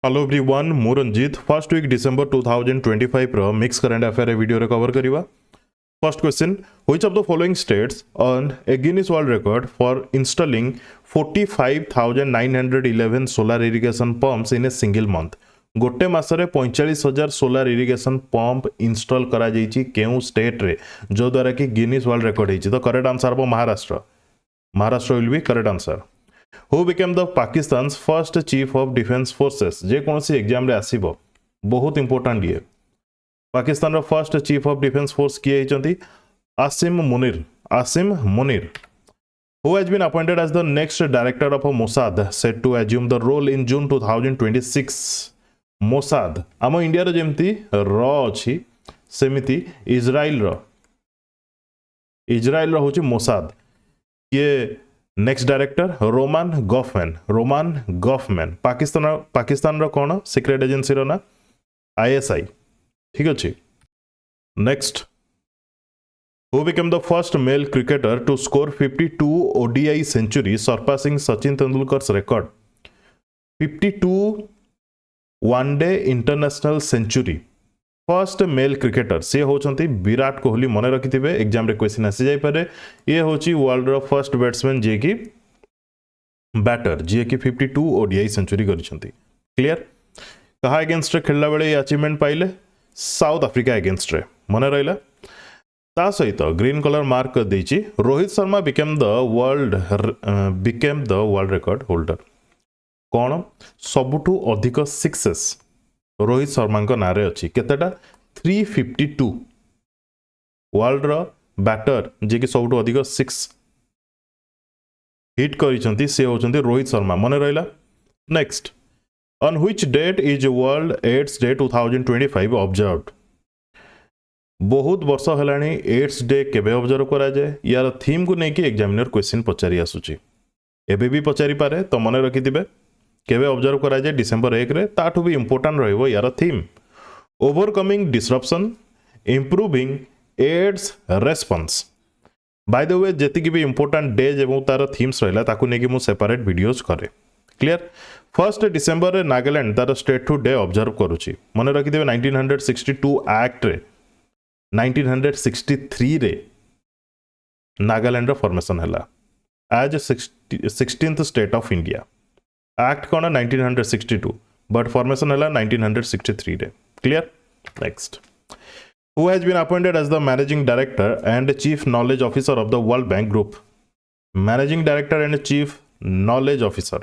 Hello everyone मु Ranjit first week December 2025 रो mix current affair video रे कवर करिवा। First question, which of the following states earn a Guinness world record for installing 45,911 solar irrigation pumps in a single month. गोटे मासरे 45,000 solar irrigation pump install करा जाइछि केउ state रे जो द्वारा कि गिनीज वर्ल्ड रिकॉर्ड हिछि। तो करेक्ट आंसर हो Maharashtra. Maharashtra will be correct answer. Who became the Pakistan's first chief of defense forces? जे कौन सी एग्जाम रे आसीबो बहुत इंपोर्टेंट ये। पाकिस्तान रो first chief of defence force किए हिचंती Asim Munir. Asim Munir. Who has been appointed as the next director of Mossad set to assume the role in June 2026? Mossad आम इंडिया रो जेमती रो अछि सेमिति इजराइल रो होची मोसाद। ये next director Roman Gofman. Pakistan रो कौन सीक्रेट एजेंसी रो ना आईएसआई। ठीक अच्छे। Next, who became the first male cricketer to score 52 ODI century surpassing Sachin Tendulkar's record. 52 one day international century first male cricketer सी होचंती विराट कोहली। मन रखिथिबे एग्जाम रे क्वेश्चन आसी जाय पारे। ये होची वर्ल्ड रो फर्स्ट बैट्समैन जे की बैटर जे की 52 ओडीआई सेंचुरी करिसंती। क्लियर। कहा अगेंस्ट रे खेलला बेले अचीवमेंट पाइले साउथ अफ्रीका अगेंस्ट रे मन रहिला। ता सहित ग्रीन कलर मार्क कर देछि Rohit Sharma became the world record holder. कौन सबुठु अधिक सिक्सेस रोहित शर्मा नारे अच्छी केतेटा 352। वर्ल्ड रो बैटर जे कि सबुठु अधिक 6 हिट करिसंती से होचंती रोहित शर्मा मन रहिला। Next, on which date is World AIDS Day 2025 observed. बहुत वर्ष हेलानी एड्स डे केबे ऑब्जर्व करा जाए यार थीम को नेकी एग्जामिनर क्वेश्चन पचारि आसुची। एबे भी पचारि पारे तो मन रखिथिबे केबे ऑब्जर्व करा जाए डिसेंबर 1 रे। ताठू भी इंपोर्टेंट रहिबो यार theme overcoming disruption improving AIDS response. By the way जेतिकी भी इंपोर्टेंट डेज एवं तार थीम्स रहिला ताकू नेकी मु सेपरेट वीडियोस करे। क्लियर। फर्स्ट डिसेंबर रे नागालैंड तार स्टेट टू डे ऑब्जर्व करूची। मन रखिथिबे 1962 एक्ट रे 1963 रे नागालैंड रो फॉर्मेशन हला as 16th state of India. Act कौन 1962 बट फॉर्मेशन हला 1963 रे। Clear. Next, who has been appointed as the managing director and chief knowledge officer of the World Bank Group. Managing director and chief knowledge officer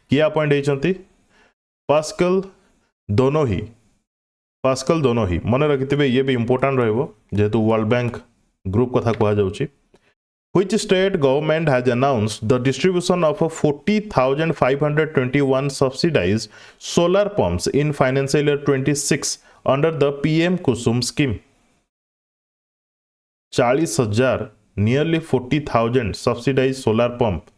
किए appoint होइचंती Pascal Donohoe. मन रखिथिबे ये भी important रहइबो जेतु वर्ल्ड बैंक ग्रुप कथा कहा जाउची। Which state government has announced the distribution of 40,521 subsidized solar pumps in financial year 26 under the PM Kusum scheme? 40,000 nearly 40,000 subsidized solar pump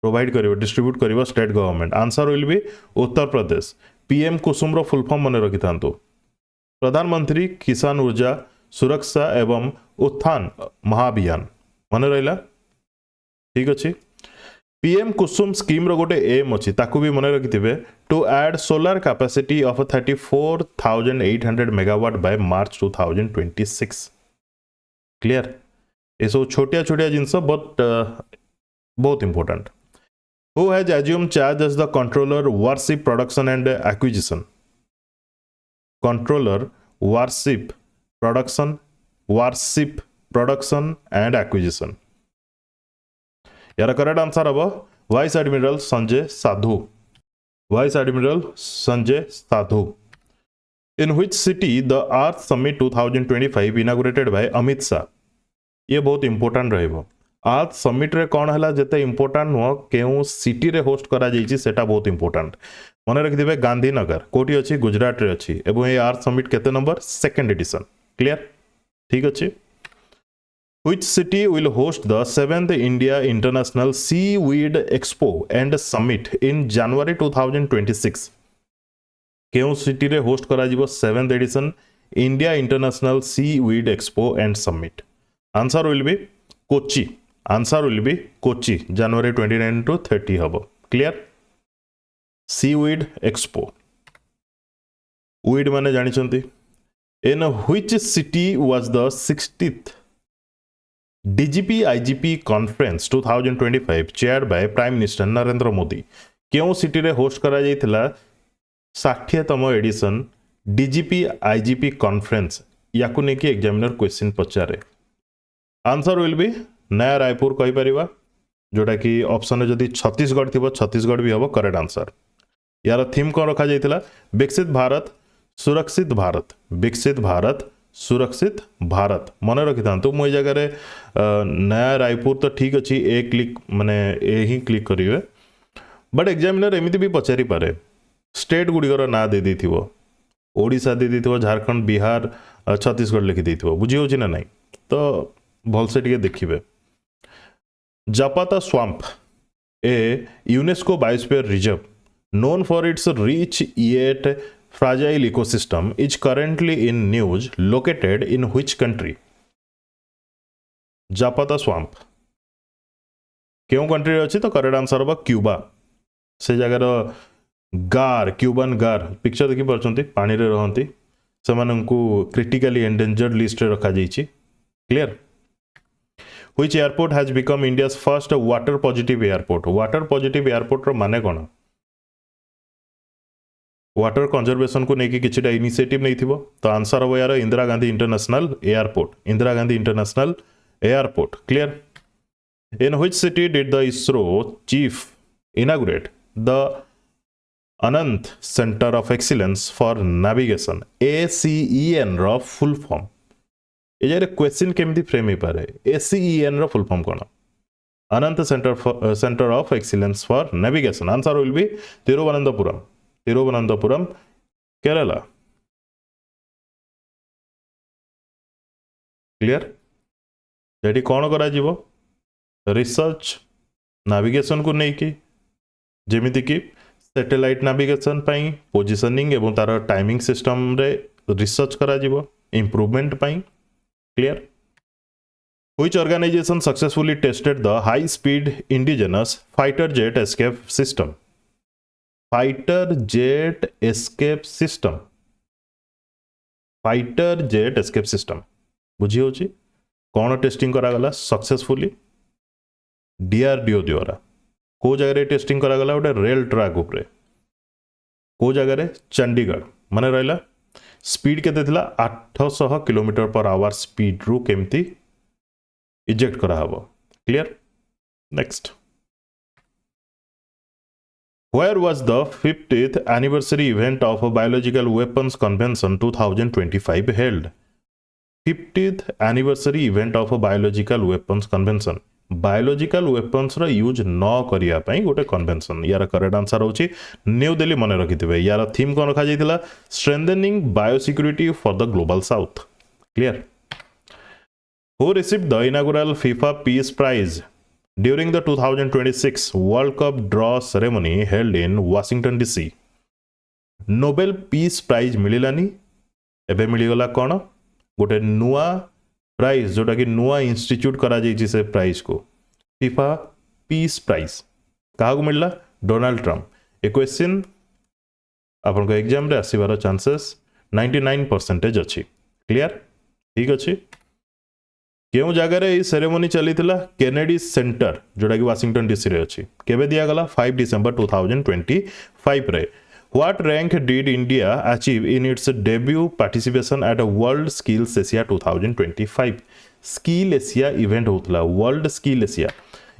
provide करिवो डिस्ट्रीब्यूट करिवो state government. Answer will be Uttar Pradesh. PM Kusum रो full form मन रखिथांतो प्रधानमंत्री किसान ऊर्जा सुरक्षा एवं उत्थान महाअभियान। मन रहिला। ठीक अच्छे। PM कुसुम स्कीम रो गोटे एम अच्छी ताकू भी मन रखिथिबे to add solar capacity of 34,800 megawatt by March 2026। Clear. ये सब छोटिया जिनस बट बहुत important. Who has assume charge as the controller warship production and acquisition. Controller warship production and acquisition. यार करेक्ट आंसर हम vice admiral Sanjay Sadhu. In which city the earth summit 2025 inaugurated by Amit Shah. ये बहुत important रहिबो। अर्थ summit रे कौन हला जेते important नुह केउ सिटी रे होस्ट करा जाइछि सेटा बहुत इंपोर्टेंट। मन रखिथिबे गांधीनगर कोठी अछि गुजरात रे अछि एवं ये अर्थ समिट केते नंबर 2nd एडिशन। क्लियर। ठीक अछि। Which city will host the 7th India International Seaweed Expo and Summit in January 2026? केउ सिटी रे होस्ट करा जिवो 7th addition India international seaweed expo and summit. Answer will B Kochi. January 29 to 30 हबो। Clear. Seaweed expo उइड माने जानिछंती in which city was the 60th DGP IGP conference 2025 chaired by Prime Minister Narendra Modi केउ city रे host करा जाइथिला 60तम edition DGP IGP conference याकु नेकी एग्जामिनर क्वेश्चन पचारे answer will be Naya Raipur कहि परिबा जोटा कि ऑप्शन जदि छत्तीसगढ़ थिबो छत्तीसगढ़ भी हबो करेक्ट आंसर यार थीम कोन रखा जाइथिला विकसित भारत सुरक्षित भारत विकसित भारत सुरक्षित भारत मन रखि थांतु मो जगह रे नया रायपुर तो ठीक अछि ए क्लिक माने ए ही क्लिक करिवे बट एग्जामिनर एमिति भी पचारि पारे स्टेट गुडिगर ना दे दिथिबो ओडिशा दे दिथिबो झारखंड बिहार छत्तीसगढ़ लिखि दिथिबो बुझी होछि ना नहीं तो भल से टिके देखिबे जापाता स्वैम्प ए UNESCO biosphere reserve known for its rich yet fragile ecosystem is currently in news located in which country Zapata swamp क्यों कंट्री अच्छी तो करेक्ट आंसर होगा क्यूबा से जगार गार क्यूबान गार पिक्चर देखि पारछंती पानी रे रहंती सेमानंकु क्रिटिकली एंडेंजर्ड लिस्ट रे रखा जाइछि clear Which airport has become India's first water positive airport? Water positive airport रो माने कोन? वाटर कंजर्वेशन को लेकिन किछटा इनिशिएटिव नहीं थिबो तो आंसर हो यार Indira Gandhi international airport clear in which city did the ISRO chief inaugurate the Anant centre of excellence for navigation ACEN रो full form ए जे क्वेश्चन केमिति फ्रेम हे पारे ACEN रो फुल फॉर्म कोन Anant centre of excellence for navigation answer will be Thiruvananthapuram Kerala clear जेटी कौन करा जीवो रिसर्च नेविगेशन को नहीं कि जेमिति कि सैटेलाइट नेविगेशन पाई पोजिशनिंग एवं तार टाइमिंग सिस्टम रे रिसर्च करा जीवो improvement pi clear Which organization successfully tested the high speed indigenous fighter jet escape system fighter jet escape system बुझी होची कौन टेस्टिंग करा गला सक्सेसफुली DRDO द्वारा को जगह रे टेस्टिंग करा गला गोटे रेल ट्रैक ऊपर को जगह रे चंडीगढ़ माने रहला स्पीड केते थिला 800 किलोमीटर पर आवर स्पीड रु केमती इजेक्ट करा हबो clear next Where was the 50th anniversary event of a Biological Weapons Convention 2025 held? 50th anniversary event of a Biological Weapons Convention. Biological weapons रा यूज न करिया पई गोटे कन्वेंशन यार करेक्ट आंसर होची न्यू दिल्ली मन रखिथिबे यार थीम कोन रखा जाइतिला strengthening biosecurity for the global south clear Who received the inaugural FIFA Peace Prize during the 2026 World Cup draw ceremony held in Washington DC? Nobel Peace Prize मिलिलानी एबे मिलिगला कोन गोटे नुआ प्राइज जोटा कि नुआ इंस्टीट्यूट करा जाइछि से प्राइज को FIFA Peace Prize काहा को मिलला डोनाल्ड ट्रम्प ए क्वेश्चन आपन को एग्जाम रे आसीबार चांसेस 99% अछि क्लियर ठीक अछि केउ जगह रे ई सेरेमनी चली थिला केनेडी सेंटर जोटा कि वाशिंगटन डीसी रे अछि केबे दिया गला 5 डिसेंबर 2025 रे what rank did India achieve in its debut participation at a world skills Asia 2025 skill Asia event होतला वर्ल्ड स्किल एशिया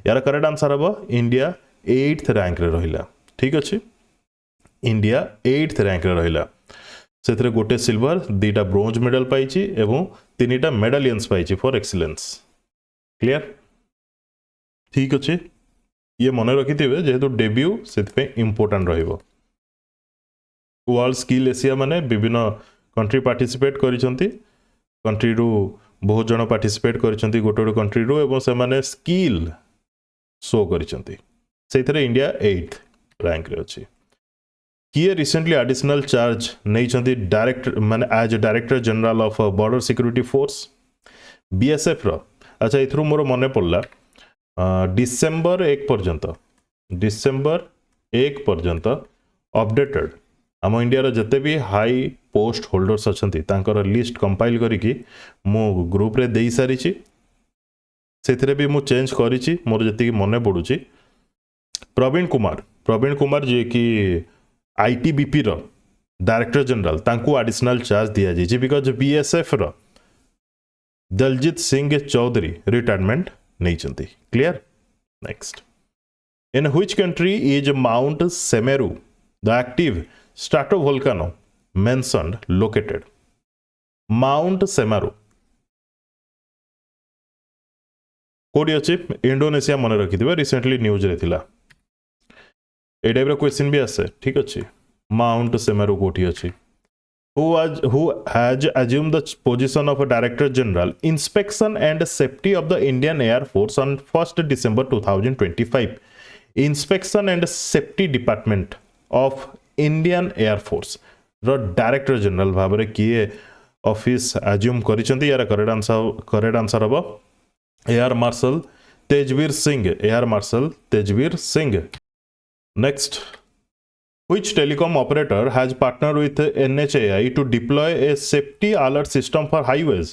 यार करेक्ट आंसर हबो इंडिया 8th रैंक रे रहिला ठीक अछि इंडिया 8th रैंक रे रहिला से गोटे सिल्वर 2टा ब्रोंज मेडल पाइछि एवं 3टा मेडालियंस पाइछि फॉर एक्सीलेंस क्लियर ठीक अच्छे ये मन रखिथिबे जेहेतु डेब्यू से इंपोर्टेंट रहिबो वर्ल्ड स्किल एशिया माने विभिन्न कंट्री पार्टिसिपेट करिसंती कंट्री रु बहुत जन पार्टिसिपेट करिसंती गोटे कंट्री रु एवं से माने स्किल शो करिसंती सेथरे इंडिया 8th रैंक रे अछि किए रिसेंटली एडिशनल चार्ज नहीं डायरेक्टर माने as director general of border security force BSF रो अच्छा इथरु मोर मने पड़ला डिसेंबर 1 पर्यंत अपडेटेड आम इंडिया जिते भी हाई पोस्ट होल्डर्स अच्छा लिस्ट कंपाइल करके मु ग्रुप रे दे सारी से भी मु चेंज करी मोर जी मन पड़ुची प्रवीण कुमार जी कि आईटीबीपी रो डायरेक्टर जनरल तांकू एडिशनल चार्ज दिया जाइए बिकॉज बीएसएफ रो दलजीत सिंह चौधरी रिटायरमेंट नहीं चंती clear next in which country is mount Semeru the active stratovolcano mentioned located mount Semeru कोडी अछि इंडोनेशिया मन रखिथिबे रिसेंटली न्यूज रे थिला ए टाइप रो क्वेश्चन भी आसे ठीक अछि माउंट सेमारू कोठी अछि who has assumed the position of a Director General Inspection and Safety of the Indian Air Force on 1st December 2025 Inspection and Safety Department of Indian Air Force रो director general भाव में किए office assume करिसेंती यार correct answer हबो air marshal Tejveer Singh next Which telecom operator has partnered with NHAI to deploy a safety alert system for highways?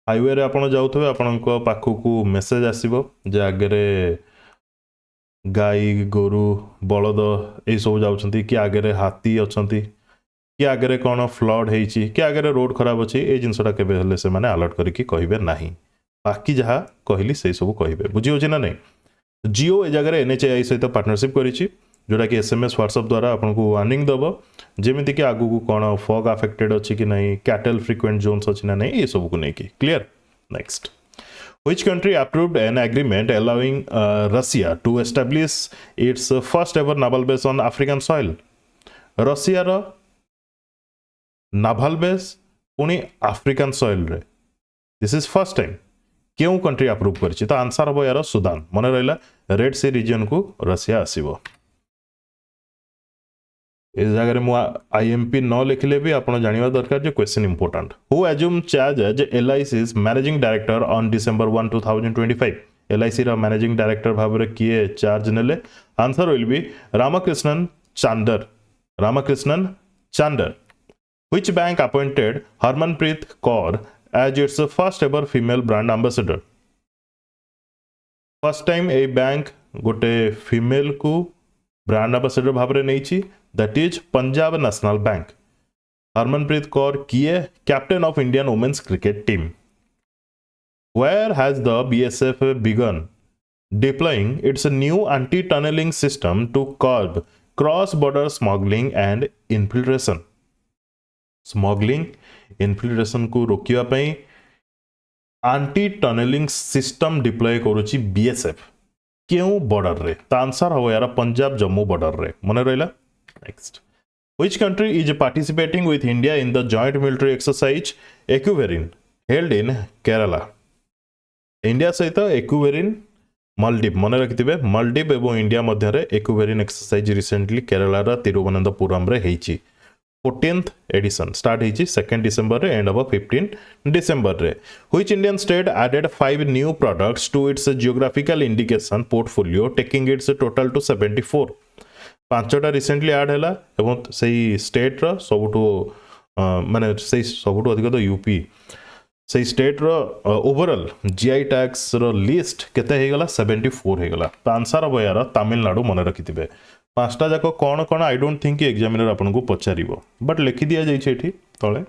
Highway रे आपण जाउथबे आपणको पाखकू message आसीबो जे आगे गाई गोरु बलद ए सब जाउछंती कि आगे हाथी अछंती कि आगे कौन फ्लड होती कि आगे रोड खराब अच्छी ये जिनसा केबे हेले से माने अलर्ट करके कहिबे नाही बाकी जहाँ कहली से सब कहिबे बुझी होछि ना नहीं जियो ए जगह एनएचएआई सहित पार्टनरशिप करिछि जोटा कि एसएमएस व्हाट्सएप द्वारा आपको वार्निंग दब जमीती कि आगू कौन फग अफेक्टेड अच्छी कि नहीं कैटल फ्रिक्वेंट जोन्स अच्छी ना नहीं ये सब को लेकिन clear next Which country approved an agreement allowing Russia to establish its first ever naval base on African soil? Russia रो नाभाल बेस पुणी आफ्रिकान सॉइल रे दिस इज फर्स्ट टाइम क्यों कंट्री अप्रूव करछि तो आंसर हबो यार Sudan मन रहिला रेड सी रीजन को रशिया आसीबो इस जगह मु आईएमपी न लिखले भी आपण जानिबा दरकार जे question important who assume charge as LIC's managing director on December 1 2025 LIC रा मैनेजिंग डायरेक्टर भाव रे किए चार्ज नेले answer will be Ramakrishnan Chander Which bank appointed Harmanpreet Kaur as its first ever female brand ambassador? First time a bank गोटे female को brand ambassador भाव रे नैछि that is Punjab National Bank. Harmanpreet Kaur किए captain of Indian women's cricket team. Where has the BSF begun deploying its new anti-tunneling system to curb cross-border smuggling and infiltration? Smuggling infiltration को रोकिया पई anti tunnelling system deploy करूची BSF क्यों border रे तो answer हो यार Punjab Jammu border रे मन रहिला next which country is participating with India in the joint military exercise Ekuverin held in Kerala India सहित एक्वेरिन मालदीव मन रखिथिबे मालदीव एवं इंडिया मध्य रे एक्वेरिन एक्सरसाइज रिसेंटली केरला रा तिरुवनंतपुरम रे हेची 14th edition start ହେଇଛି 2nd December रे end of 15 December रे which Indian state added 5 new products to its geographical indication portfolio taking its total to 74 पांचटा रिसेंटली ऐड हैला एवं सही स्टेट रो सबटो माने सही सबटो अधिक तो यूपी सही स्टेट रो ओवरऑल जीआई टैक्स रो लिस्ट केते हे गला 74 हे गला तो आंसर हो यार तमिलनाडु मन रखिथिबे पांचटा जाक कौन कौन आई डोंट थिंक एग्जामिनर आपन को पचारिबो बट लिखि दिया जाय छै तले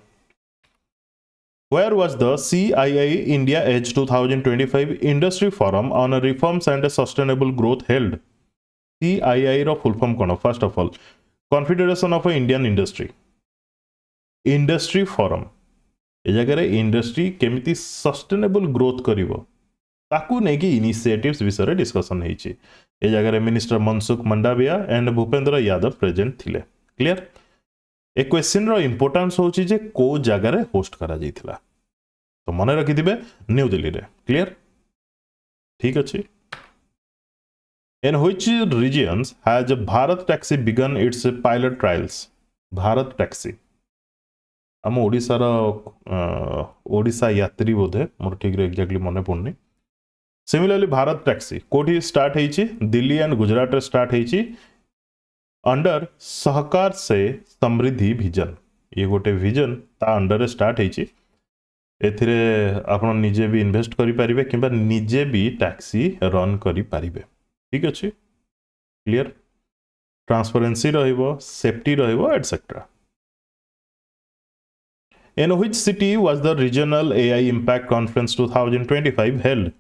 Where was the CII India Edge 2025 Industry Forum on Reforms and Sustainable Growth held? CII रो फुल फॉर्म कोन first of all Confederation of Indian Industry forum ए जगह रे इंडस्ट्री केमिति सस्टेनेबल ग्रोथ करिवो ताकू नै कि इनिशिएटिव्स विषय रे डिस्कशन हेछि ए जगह रे minister Mansukh Mandaviya and Bhupendra Yadav present थिले clear A question row importance होछि जे को जगह रे होस्ट करा जाइथिला तो मन रखि दिबे न्यू दिल्ली रे क्लियर ठीक अछि in which regions has Bharat taxi began its pilot trials Bharat taxi हम ओडिसा रो ओडिसा यात्री बोधे मोर ठीक रे एग्जैक्टली मने पड़नी सिमिलरली भारत टैक्सी कोठी स्टार्ट हेछि दिल्ली एंड गुजरात रे स्टार्ट हेछि अंडर सहकार से समृद्धि विजन, ये गोटे विजन ता अंडर स्टार्ट होती, एथिरे आपण निजे भी इन्वेस्ट करि परिबे किंबा निजे भी टैक्सी रन करि परिबे। ठीक अछि, क्लियर, ट्रांसपेरेंसी रहिबो, सेफ्टी रहिबो etcetera. In which city was the Regional AI Impact Conference 2025 held?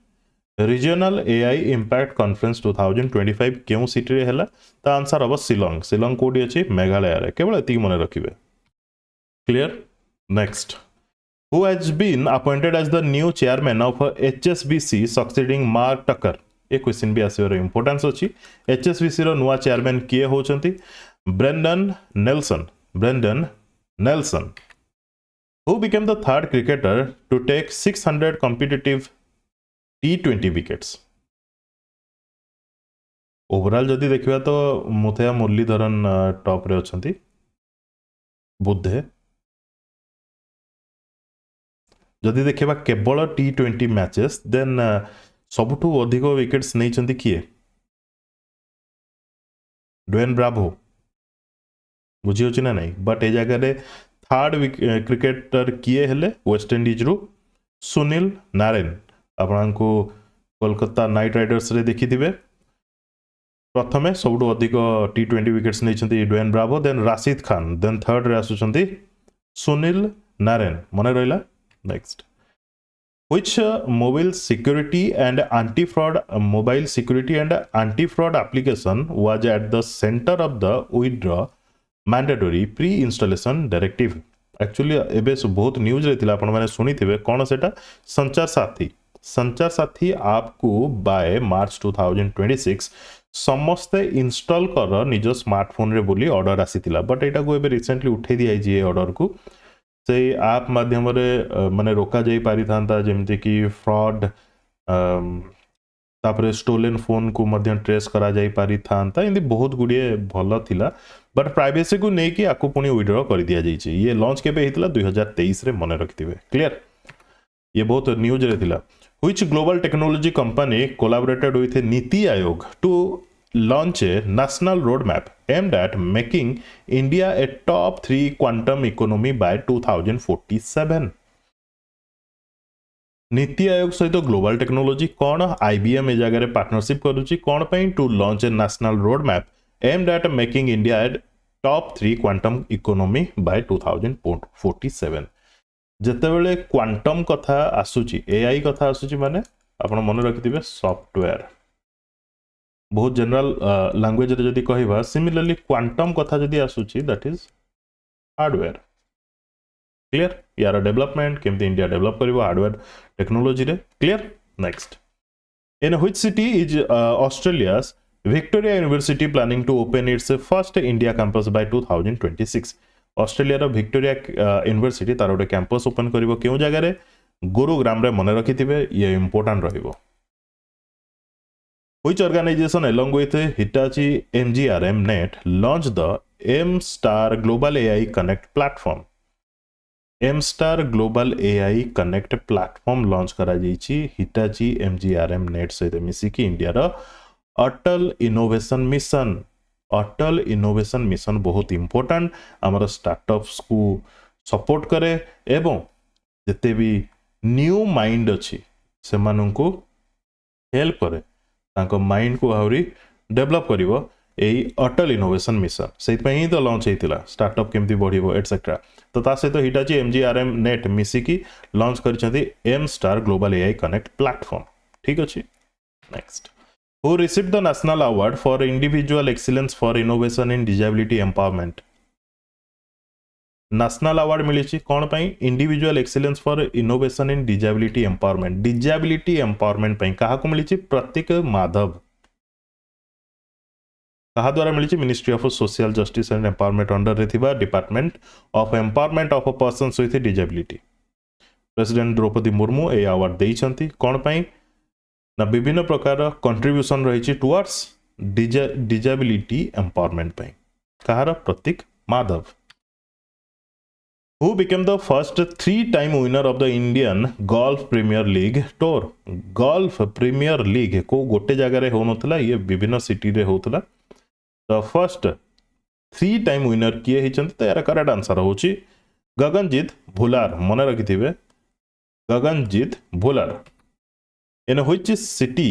Regional AI Impact Conference 2025 क्यों सिटी रे हला? ता आंसर हम शिलोंग। शिलोंग कोडी अछि? मेघालय रे। केवल एति मने रखिबे। Clear? Next, who has been appointed as the new chairman of HSBC succeeding Mark Tucker? ये क्वेश्चन भी आसीवर इंपोर्टेंस अछि। HSBC रो नुवा चेयरमैन किए होचंती? Brendan Nelson. Brendan Nelson. Who became the third cricketer to take 600 competitive T20 wickets? Overall जदि देखिबा तो मुथैया मुरलीधरन टॉप रे अछंती, बुद्धे। जदि देखिबा केवल T20 मैचेस देन सबुठु अधिक विकेट्स नै चंती किए? ड्वेन ब्रावो, बुझी होची ना नहीं, बट ए जगह रे थर्ड क्रिकेटर किए हेले वेस्ट इंडीज रु सुनील नारायण। आपको कोलकाता नाइट राइडर्स रे देखी थिबे, प्रथमे सबुठु अधिक T20 विकेट्स नहीं Dwayne Bravo, then Rashid Khan, then third रे आसुचंती सुनील नारायण। मन रहिला? Next, which mobile security and anti-fraud application was at the center of the withdraw mandatory pre-installation directive? Actually एबे बहुत न्यूज रे थिला, आपण माने सुनी थिबे कोन सेटा? संचार साथी। संचार साथी ऐप को बाय मार्च 2026 समस्त इंस्टॉल कर निज स्मार्टफोन रे बोली ऑर्डर आसीतिला, बट एटा को एबे रिसेंटली उठे दिया जे ऑर्डर को से ऐप माध्यम माने रोका जाई पारि थांता, जेमति कि फ्रॉड, तापरे स्टोलन फोन को मध्य ट्रेस करा जाई पारि थांता। इंदी बहुत गुडिये भलो थिला, बट प्राइवेसी को नै कि आकु पुनी विड्रॉ कर दिया जाई छै। ये लॉन्च केबे हितला? 2023 रे, मने रखिथिबे। क्लियर, ये बहुत न्यूज रे थिला। Which global technology company collaborated with Niti Aayog to launch a national roadmap aimed at making India a top 3 quantum economy by 2047? NITI Aayog सहित ग्लोबल टेक्नोलॉजी कौन? IBM ए जगह पार्टनरशिप करुच्ची कौन पे? To launch a national road map aimed at making India at top 3 quantum economy by 2047। जेतेबेले quantum कथा आसुची, एआई कथा आसुची, माने आपण मन रखिथिबे सॉफ्टवेयर। बहुत जनरल लैंग्वेज रे जदी कहिबा, सिमिलरली क्वांटम कथा जदी आसुची दैट इज हार्डवेयर। क्लियर, यार डेवलपमेंट केमती इंडिया डेवलप करिवो हार्डवेयर टेक्नोलॉजी रे। Clear, next, in which city is Australia's Victoria University planning to open its first India campus by 2026? Australia रो विक्टोरिया यूनिवर्सिटी तार गोटे कैंपस ओपन करिवो केउ जगह रे? गुरुग्राम रे। मन रखिथिबे, ये इंपोर्टेंट रहिबो। Which organization along with Hitachi MGRM Net launched the M-Star Global AI Connect platform? M-Star Global AI Connect platform launch करा जाइछि Hitachi MGRM Net सहित मिसिकी इंडिया रो अटल इनोवेशन मिशन। अटल इनोवेशन मिशन बहुत इंपोर्टेंट, आमर स्टार्टअप्स को support करे एवं जते भी न्यू माइंड अच्छी से माननको हेल्प करे, तांको माइंड को आहुरी डेवलप करिवो एई अटल इनोवेशन मिशन। से ही तो लॉन्च होइतिला स्टार्टअप केमती बढ़िबो एटसेट्रा। तो ता सहित हिटाची MGRM नेट मिसिकी लॉन्च करिसेंती M-Star global AI connect platform. ठीक अछि, next, who received the national award for individual excellence for innovation in disability empowerment? National award मिली कौन पाई? Individual excellence for innovation in disability empowerment. Disability empowerment पाई कहा को मिली? प्रतीक माधव। कहा द्वारा मिली? Ministry of social justice and empowerment under रे थिबा department of empowerment of persons with disability. President Droupadi Murmu ए अवार्ड देइछंती कौन पाई ना? विभिन्न प्रकार कंट्रीब्यूशन रही टुवर्ड्स डिजाबिलिटी एम्पावरमेंट पाई। कहार? Pratik Madhav. Who became the first 3-time winner of the Indian Golf Premier League Tour? Golf Premier League को गोटे जगह रे होनथला, ये विभिन्न सिटी रे होतला। The first 3 टाइम विनर किए होइछन्ति तो यार करेक्ट आंसर होची गगनजीत भुलार मन रखिथिबे Gaganjeet भुलार in which city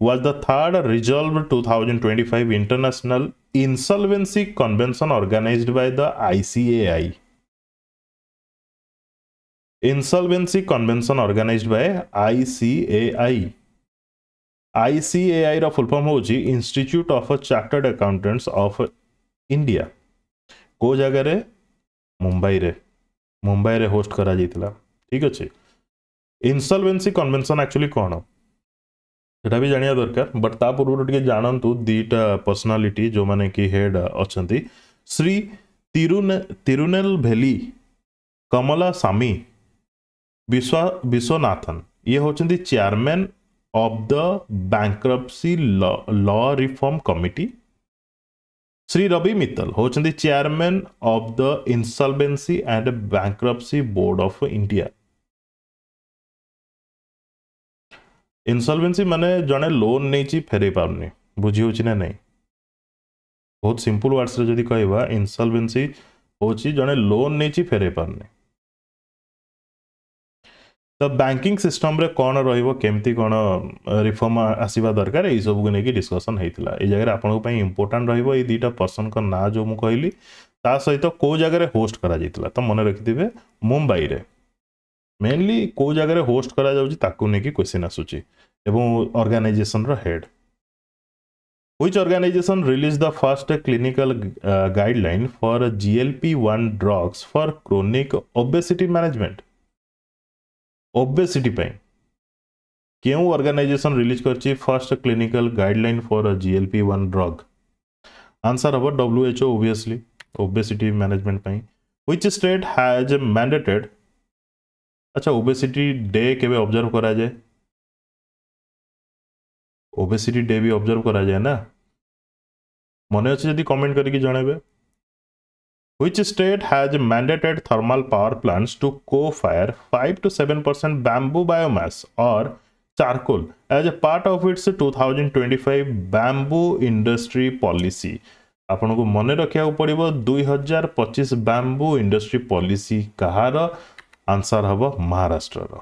was the third resolved 2025 international insolvency convention organized by the ICAI insolvency convention organized by ICAI ICAI ର full form होची Institute of Chartered Accountants of India को जगह रे मुंबई रे होस्ट करा जाइतिला ठीक अछि इंसॉल्वेंसी कन्वेंशन एक्चुअली कोन सेटा भी जानिया दरकार बट ता पूर्व टिके जानंतु दीटा पर्सनालिटी जो माने कि हेड अछंती श्री तिरुनेल भेली कमला सामी विश्वनाथन ये होचंती chairman of the bankruptcy law reform committee Shri Ravi Mittal होचंती chairman of the insolvency and bankruptcy board of India insolvency माने जने लोन नहीं फेरे पारनी बुझी होची ना नहीं बहुत सिंपल वर्ड्स रे जदी कहबा इनसॉल्वेंसी होची जने लोन नहीं फेरे पारनी तो बैंकिंग सिस्टम रे कौन रहिबो केमती कौन रिफॉर्म आसीबा दरकार ए सब को नेकी डिस्कशन हेतिला ए जगह आपन पई इंपोर्टेंट रहिबो ए दीटा पर्सन को ना जो मु कहली ता सहित को जगह रे होस्ट करा जितला तो मन रखिदिबे मुंबई रे मेनली को जगह रे होस्ट करा जाउची ताकू नेकी क्वेश्चन आसुची एवं ऑर्गेनाइजेशन रो head Which organization released the first clinical guideline for GLP-1 drugs for chronic obesity management? Obesity ପାଇଁ କେଉଁ organization release କରିଛି first clinical guideline for GLP-1 drug? Answer ହେବ WHO obviously obesity management ପାଇଁ. Which state has mandated अच्छा obesity day केबे observe करा जाए obesity day भी ऑब्जर्व करा जाए ना मने अच्छे यदि कमेंट करके जणेबे Which state has mandated thermal power plants to co-fire 5 to 7% bamboo biomass or charcoal as a part of its 2025 bamboo industry policy? आपन को मने रखिया पड़िबो 2025 bamboo industry policy कहार आंसर हबो महाराष्ट्र रो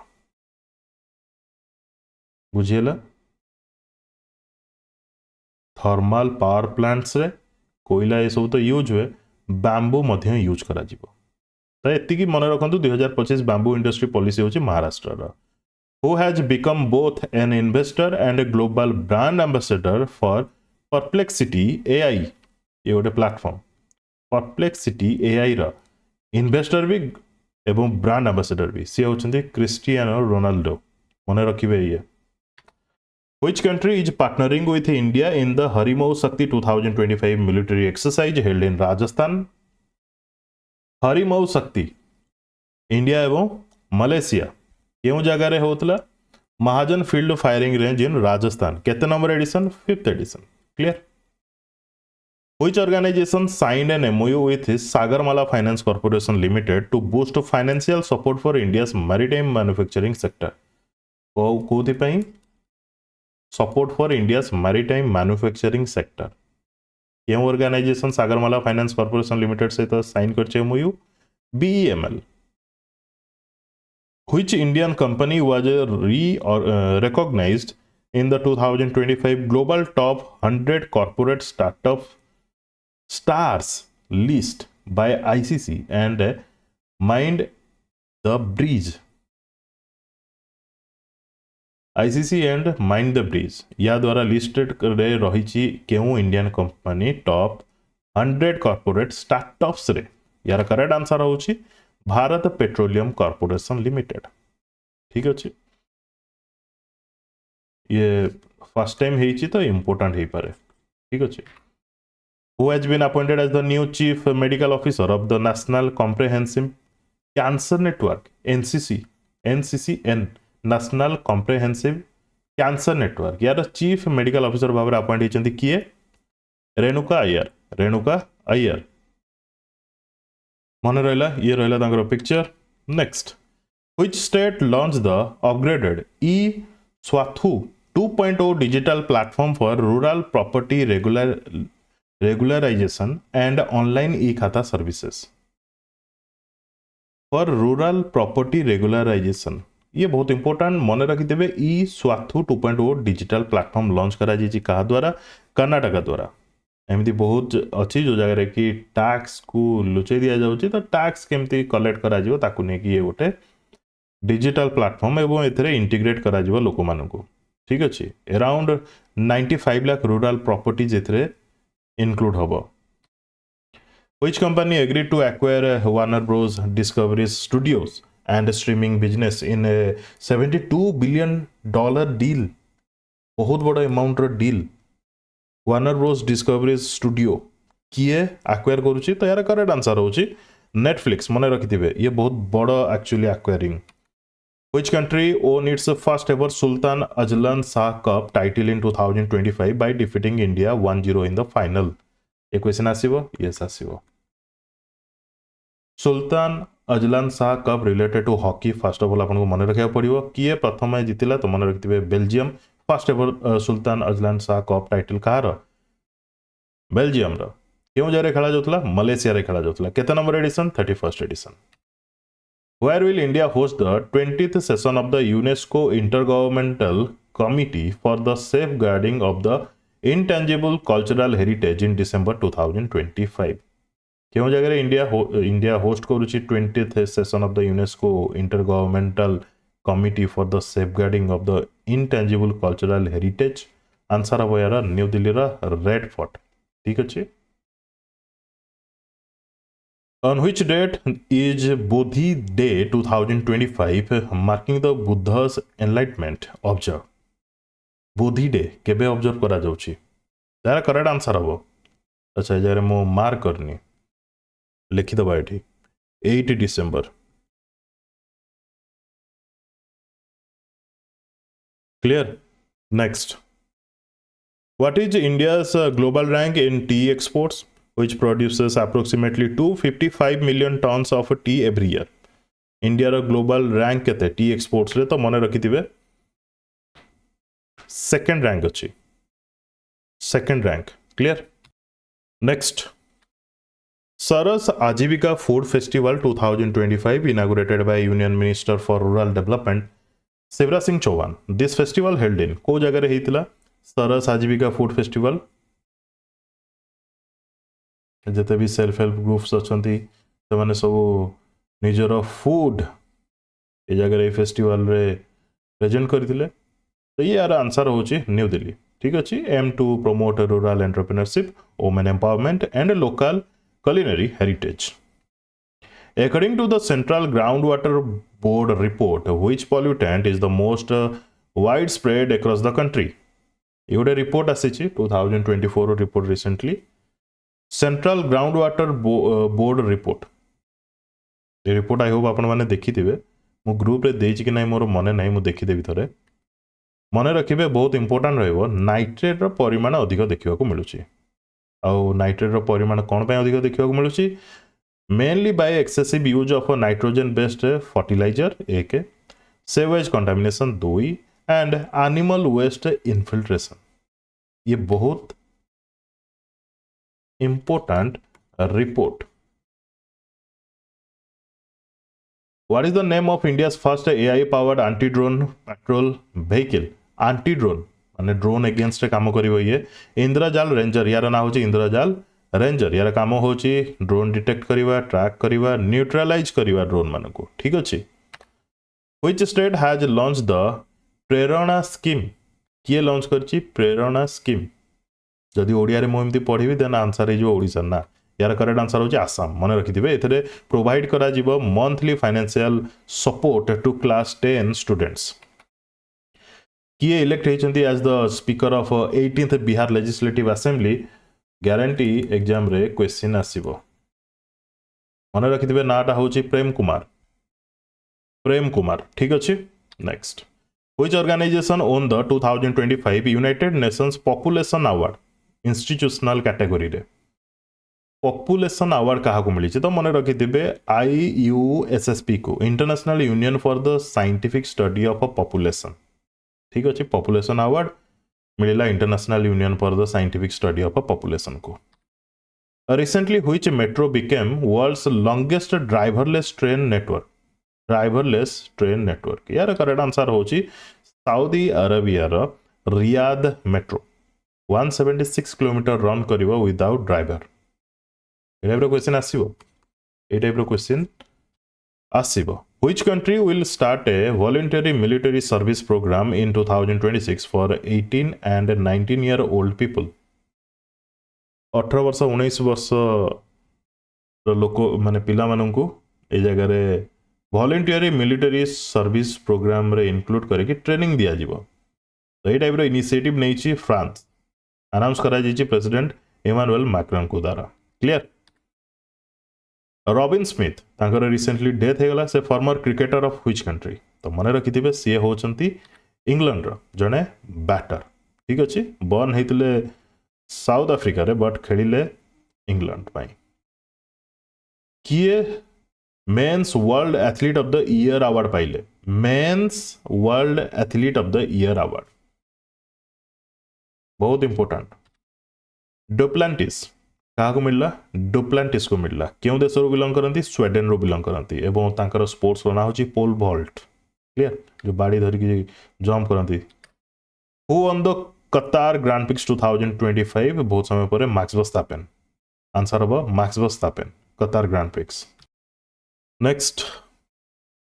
बुझियला थर्मल पावर प्लांट्स रे कोयला ये सब तो यूज हुए बैम्बू मध्य यूज करा जिवो तो एतिकी मन रखंतु 2025 बैम्बू इंडस्ट्री पॉलिसी होची महाराष्ट्र रो who has become both an investor and a global brand ambassador for Perplexity AI ये गोटे प्लेटफॉर्म परप्लेक्सिटी एआई रो इन्वेस्टर भी एवं ब्रांड एम्बेसडर भी सी होचंती क्रिस्टियानो रोनाल्डो मन रखिबे ये Which country is partnering with India in the Harimau Shakti 2025 military exercise held in Rajasthan? Harimau Shakti India एवं Malaysia केउ जगह रे होतला Mahajan field firing range in Rajasthan केते number edition 5th edition clear Which organization signed an MOU with Sagarmala Finance Corporation Limited to boost financial support for India's maritime manufacturing sector? कोथि पई support for India's maritime manufacturing sector. केउं organisation Sagarmala finance corporation limited से तो sign करछे MOU BEML. Which Indian company was recognized in the 2025 Global Top 100 Corporate Startup Stars list by ICC and Mind the Breeze? ICC and mind the bridge या द्वारा listed रे रही केउ Indian company top 100 corporate startups रे यार correct answer होची Bharat petroleum corporation limited ठीक अछि ये फर्स्ट टाइम हेची तो इंपोर्टेंट हे पारे ठीक अछि who has been appointed as the new chief medical officer of the National Comprehensive Cancer Network NCCN National Comprehensive Cancer Network यार चीफ मेडिकल ऑफिसर भाव में अपॉइंट होती किए रेणुका अय्यर मन रहा ये रहा picture next which state launch the upgraded स्वाथु 2.0 digital platform for rural property regularization and online e-khata services for rural property regularization। ये बहुत इंपोर्टेंट मन रखिथे। ई स्वाथु 2.0 डिजिटल प्लेटफॉर्म लॉन्च करा क्या द्वारा कर्नाटक द्वारा। एमती बहुत अच्छी जो जगह कि टैक्स को लुचेई दि जाऊँगी तो टैक्स केमती कलेक्ट करा ये गोटे डिजिटल प्लेटफॉर्म एवं एथिरे इंटीग्रेट करा लोक मानू। ठीक अच्छे अराउंड 95 लाख रूरल प्रॉपर्टीज एथिरे इंक्लूड हम। Which company agreed to acquire Warner Bros. Discovery Studios and streaming business in a $72 billion deal? बहुत बड़ा अमाउंट रो deal. Warner Bros Discovery studio किए एक्वायर करुच्ची तो यार करेक्ट आंसर होची नेटफ्लिक्स। मन रखिथिबे ये बहुत बड़ा actually acquiring. Which country won its first ever Sultan Ajlan Shah Cup title in 2025 by defeating India 1-0 in the final? ये क्वेश्चन आसीबो यस आसीबो। Sultan Azlan Shah cup related to hockey first of all आपको मन रखा पड़ो किए प्रथम जीतिला तो मन रखिथे Belgium. First ever Sultan Azlan Shah cup title कहार बेल्जियम क्यों जगह खेला जाता मलेशिया खेला जाता केते number edition 31st edition. Where will India host the 20th session of the UNESCO intergovernmental committee for the safeguarding of the intangible cultural heritage in December 2025। क्यों जगह इंडिया होस्ट करुच्ची 20th session of the UNESCO intergovernmental committee for the safeguarding of the intangible cultural heritage. Answer हम यार new Delhi red fort. ठीक अच्छे। On which date is Bodhi Day 2025 marking the Buddha's enlightenment observe? Bodhi day केबे observe करा जाउची यार correct answer हम। अच्छा जगह मो मार्क करनी लिखिदबा ये 8 December. Clear. Next what is India's global rank in T exports which produces approximately 255 million tons of tea every year? India रो ग्लोबल रैंक केते टी एक्सपोर्ट्स रे तो मन रखिथिबे सेकंड रैंक अच्छी second rank. Clear. Next Saras Aajeevika food festival 2025 inaugurated by Union Minister for Rural Development Shivraj Singh Chouhan. This festival held in को जगह होता सरस आजीविका फूड फेस्टिवल। जिते भी सेल्फ हेल्प ग्रुप्स अच्छा से सब निजर फूड ये जगह फेस्टिवल रे प्रेजेंट करते तो ये यार आंसर होची न्यू दिल्ली। ठीक अच्छे। Aim to promote rural entrepreneurship women empowerment and local culinary heritage. According to the Central Groundwater Board report, which pollutant is the most widespread across the country? ये गोटे रिपोर्ट आसी 2024 report recently central ground water board report. ये report I hope आपण मैंने देखी थे मो group रे देछि कि नहीं मोर मन नहीं मु देखीदेवी थरे मन रखिए बहुत इंपोर्टाट रहिबो नाइट्रेट रो परिमाण अधिक देखा मिलूँ। आउ नाइट्रेट रो परिमाण कौन पे अधिक देखा मिलूँ mainly by excessive use of nitrogen based fertiliser एक sewage contamination 2 and animal waste infiltration. ये बहुत important report. What is the name of India's first AI powered anti drone patrol vehicle? Anti drone माने drone against काम करिवो ये इंद्रजाल ranger. यार ना होची इंद्रजाल रेंजर। यार काम होची ड्रोन डिटेक्ट करिवा ट्रैक करिवा न्यूट्रलाइज करिवा ड्रोन मानको। ठीक अछि। Which state has launch the Prerana scheme? किए लॉन्च करची प्रेरणा स्कीम? जदि ओडिया रे मो एमती पढिबी देन आंसर हे जो ओडिसा ना। यार करेक्ट आंसर होची आसाम। मन रखिथिबे एथरे प्रोवाइड करा जिवो monthly financial support to class 10 students. किए इलेक्ट होती as the speaker of 18th Bihar legislative assembly? Guarantee exam रे क्वेश्चन आसीबो। मन रखिथिबे नाटा होची प्रेम कुमार। प्रेम कुमार। ठीक अच्छे। Next which organisation won the 2025 United Nations Population Award institutional category रे? पॉपुलेशन अवार्ड क्या मिली तो मन रखिथिबे IUSSP को International Union for the Scientific Study of Population. ठीक अच्छे। पॉपुलेशन अवार्ड मिला International Union for the Scientific Study of Population को। Recently, which metro became world's longest driverless train network? Driverless train network. यार correct answer होची Saudi Arabia रो Riyadh metro 176 kilometre run करिवो without driver. ए type रो question आसीबो. ए type रो क्वेश्चन आसीबो. Which country will start a voluntary military service program in 2026 for 18 and 19-year-old people? 18 वर्ष 19 वर्ष लोक माने पिला माननकु ए जगह रे वॉलंटियरी मिलिटरी सर्विस प्रोग्राम रे इंक्लूड करके ट्रेनिंग दिया जीवो. तो ये टाइप रो इनिशिएटिव नहीं फ्रांस अनाउंस करा जाइए प्रेसिडेंट इमानुएल मैक्रोन को द्वारा. क्लियर. रॉबिन स्मिथ तांकर रिसेंटली डेथ हेगला. से farmer cricketer of which country? तो मन रखिथिबे सी होचंती इंग्लैंड रो जने बैटर. ठीक अछि. बर्न हेतिले साउथ अफ्रीका रे बट खेलिले इंग्लैंड पाई. किए men's world athlete of the year award पाइले? Men's world athlete of the year award बहुत इंपोर्टेंट. डुप्लांटिस क्या मिलला? डुप्लांटिस को मिलला. क्यों देश रो बिलोंग करती? स्वीडेन रो बिलोंग करती. एवं तांकर स्पोर्ट्स ना होची पोल वॉल्ट. क्लियर. जो बाड़ी धरिकी जंप करती. हु ऑन द कतार ग्रैंड प्रिक्स 2025? बहुत समय पर मैक्स वर्स्टैपेन. आंसर हम मैक्स वर्स्टैपेन कतार grand prix. Next,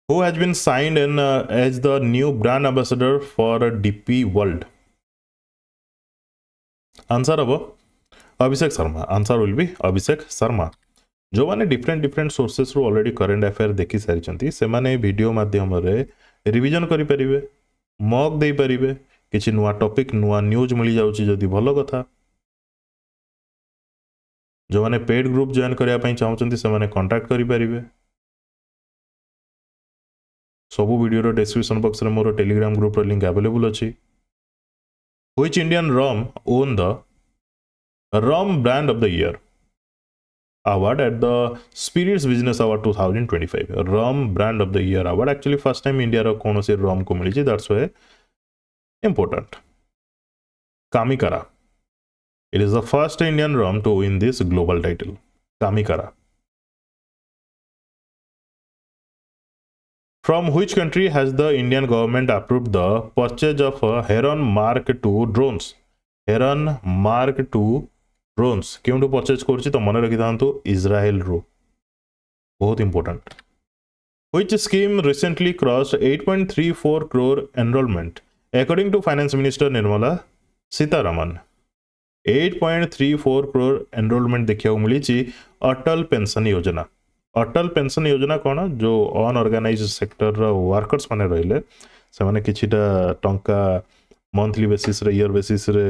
who has been signed in as the new brand ambassador for DP World? Answer हम Abhishek Sharma. Answer will B Abhishek Sharma. जो माने डिफरेंट डिफरेंट सोर्सेस रो already current affair देखि सारिचंती से माने video माध्यम रे रिवीजन करि परिबे, मॉक दे परिबे, किछि नुवा टॉपिक नुवा न्यूज मिली जाउची जदी भलो कथा. जो माने पेड ग्रुप जॉइन करिया पई चाहउचंती से माने कांटेक्ट करि परिबे. सब वीडियो रो डिस्क्रिप्शन बॉक्स रे मोर टेलीग्राम ग्रुप रो लिंक अवेलेबल अछि. Which Indian rum own the rum brand of the year award at the Spirits Business Award 2025? rum brand of the year award actually first time India ro kono se rum ko mili that's why important. Kamikara, it is the first Indian rum to win this global title. Kamikara. From which country has the Indian government approved the purchase of Heron Mark II drones? Heron Mark II drones क्यों purchase कर तो मन रखी था Israel रो. बहुत important. Which scheme recently crossed 8.34 crore enrolment according to finance minister Nirmala Sitharaman? 8.34 crore enrolment देखा मिली अटल पेंशन योजना. अटल पेंशन योजना कौन? जो अनऑर्गेनाइज सेक्टर वर्कर्स माने रहिले से माने किछिटा टंका मंथली बेसिस रे ईयर बेसिस रे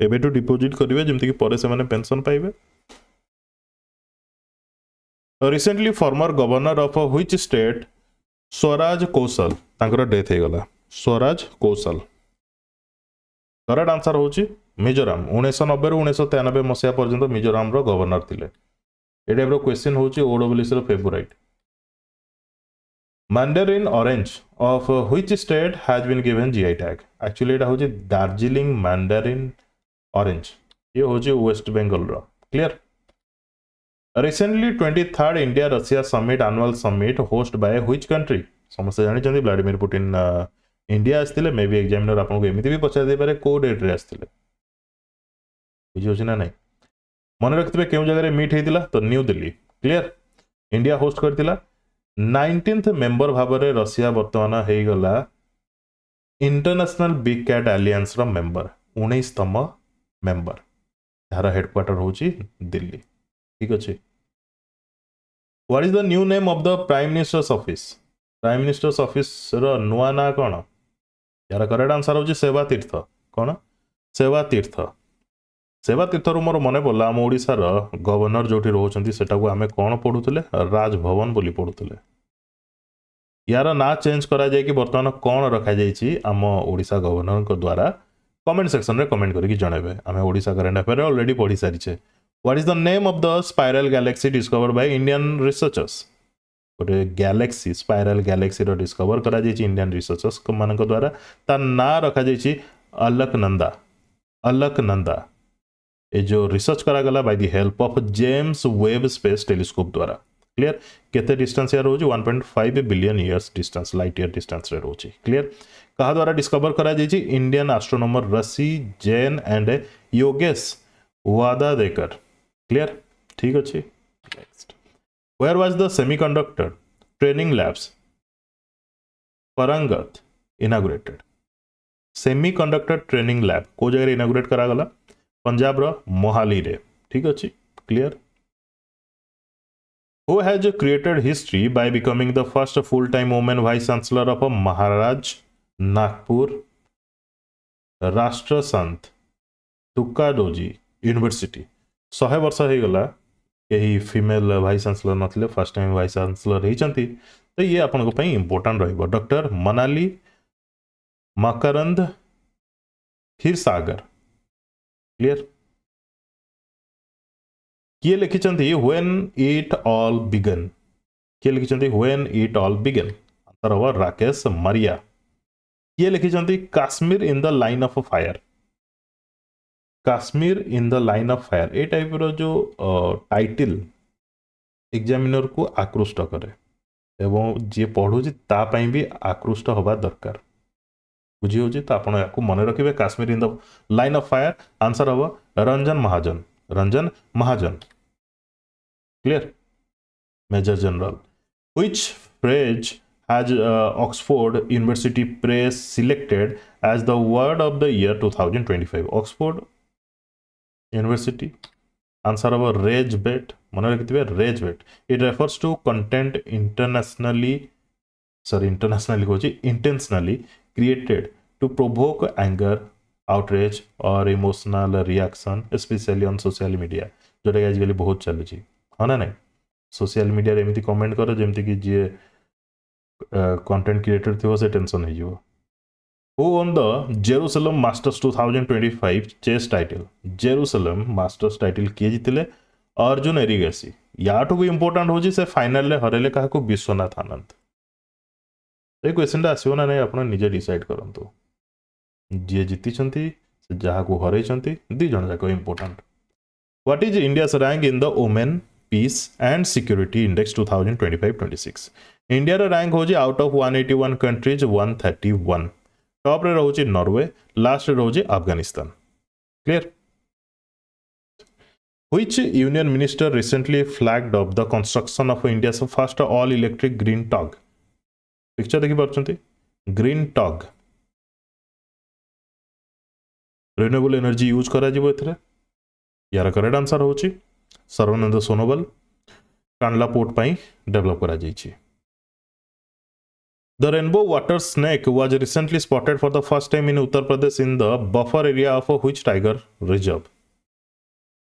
एबे टू डिपोजिट करिवे जेमति कि परे से माने पेंशन पाइबे. Recently former governor of which state Swaraj Kaushal तांकर डेथ हे गला? स्वराज कौशल. करेक्ट आंसर होची मिजोराम. 1990 रु 1993 मसिया पर्यंत मिजोराम रो गवर्नर थिले. ए टाइप रो क्वेश्चन होची ओडब्ल्यूएस रो favourite. Mandarin orange of which state has been given GI tag? Actually এটা হচ্ছে দার্জিলিং ম্যান্ডারিন অরেঞ্জ. ये হচ্ছে ওয়েস্ট বেঙ্গল র. Clear. Recently 23rd India Russia summit annual summit host by which country? समस्त जानि चंदी व्लादिमीर पुतिन इंडिया आस्तिले. मे बी एग्जामिनर आपको एमिति भी पचार दे पारे को डेट रे आस्तिले. बुझी होछि ना नहीं? मन रखितबे केउ जगह रे मीट हेतिला? तो new Delhi. Clear. India host करतिला. 19th मेंबर भाव में रशिया बर्तमान हो गला इंटरनेशनल बिग कैट एलियंस रो मेंबर. 19तम मेंबर यार हेडक्वार्टर होची दिल्ली. ठीक अच्छे. What is the new name of the prime minister's office? Prime minister's office रो नुआ ना कौन? यार करेक्ट आंसर होची सेवा तीर्थ. कौन? सेवा तीर्थ. सेवा तीर्थ रो मोर मने पड़ला आम ओडिशार गवर्नर जोठी रोचंती सेटाको आमे कोन पढुतले? राजभवन बोली पढुतले. यार ना चेंज करा जाए कि बर्तमान कौन रखा जाइए आम ओडिशा गवर्नर को द्वारा कमेंट सेक्शन रे कमेंट करके जनइबे. आमे ओडिशा करंट अफेयर ऑलरेडी पढ़ी सारिछे. What is the name of the spiral galaxy discovered by Indian researchers? गोटे गैलेक्सी स्पाइरल गैलेक्सी रो डिस्कवर करा जाइए इंडियन रिसर्चर्स मान द्वारा. तार ना रखा जाइए अलकनंदा. अलकनंदा. ये जो रिसर्च करागला by the help of James Webb space telescope द्वारा क्लियर केते डिस्टेंस यार रोची 1.5 billion years distance light year distance रे रोची क्लियर कहा द्वारा डिस्कवर करा जायछि Indian astronomer Rashi Jain and Yogesh Wadadekar clear ठीक अछि next where was the semiconductor training labs परंगत इनागुरेटेड सेमीकंडक्टर ट्रेनिंग लैब को जगह इनागुरेट करा गला पंजाब रो मोहाली रे ठीक अछि clear who has created history by becoming the first full-time woman vice chancellor of a Maharaj Nagpur राष्ट्र संत तुकाडोजी यूनिवर्सिटी 100 वर्ष हो गला यही फीमेल वाइस चांसलर नथिले फर्स्ट टाइम वाइस चांसलर होइचंती तो ये आपन को इंपोर्टेंट रहिबो डॉक्टर मनाली मकरंद क्षीरसागर क्लियर किए लिखिचंती व्हेन इट ऑल बिगन किए लिखिचंती when it all began answer होगा राकेश मरिया किए लिखिचंती Kashmir in the line of fire Kashmir in the line of fire ए टाइप रो जो टाइटल एग्जामिनर को आकृष्ट करे एवं जे पढ़ुची ता पई भी आकृष्ट होबा दरकार बुझी होची तो आपण याको मन रखिबे Kashmir in the line of fire answer होगा Ranjan Mahajan clear major general which phrase has Oxford University Press selected as the word of the year 2025 Oxford University answer of rage bait मन रखिथिबे rage bait it refers to content intentionally created to provoke anger outrage or emotional reaction especially on social media जोटा आजकल बहुत चलुची हाँ ना नहीं social media रे एमती comment कर जेमती कि जे कंटेंट क्रिएटर थी से टेंशन हो जिवो Who won the Jerusalem Masters 2025 chess title Jerusalem Masters title किए जीतिले अर्जुन एरिगेसी याठू भी इंपोर्टेंट हो से फाइनल रे हरेले काहा को विश्वनाथ आनंद ए क्वेश्चन टा आसीओ ना नहीं आपण निजे डिसाइड करंतु जे जीति छंती से जहा को हरै छंती दी जण जाको important What is India's rank in the Women Peace and Security Index 2025-26 India रे रैंक होजी आउट ऑफ 181 कंट्रीज 131 टॉप रे रहउची नॉर्वे लास्ट रे रहउची Afghanistan clear Which union minister recently flagged up the construction of India's first all electric green tug picture देखि परछंती green tug renewable energy use करा जिवो एथरे यार करेक्ट आंसर होची सर्वानंद सोनोवाल कांडला पोर्ट पाई develop करा जाईची The rainbow water snake was recently spotted for the first time in Uttar Pradesh in the buffer area of which tiger reserve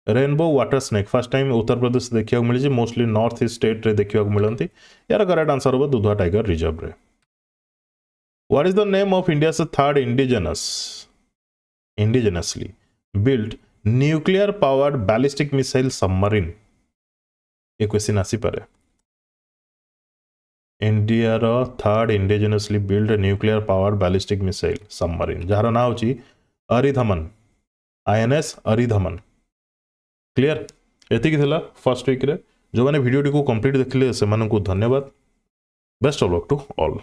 rainbow water snake first time Uttar Pradesh देखिया मिली mostly north east state रे देखिया मिलती यार correct answer होगा Dudhwa tiger reserve रे what is the name of India's third indigenously built nuclear powered ballistic missile submarine ये question आसी पारे इंडिया रो third indigenously build nuclear powered ballistic missile submarine जार ना होची अरिधमन INS अरिधमन क्लियर एतिक थिला फर्स्ट वीक रे जो माने वीडियो को कंप्लीट देखले से मानन को धन्यवाद best of luck to all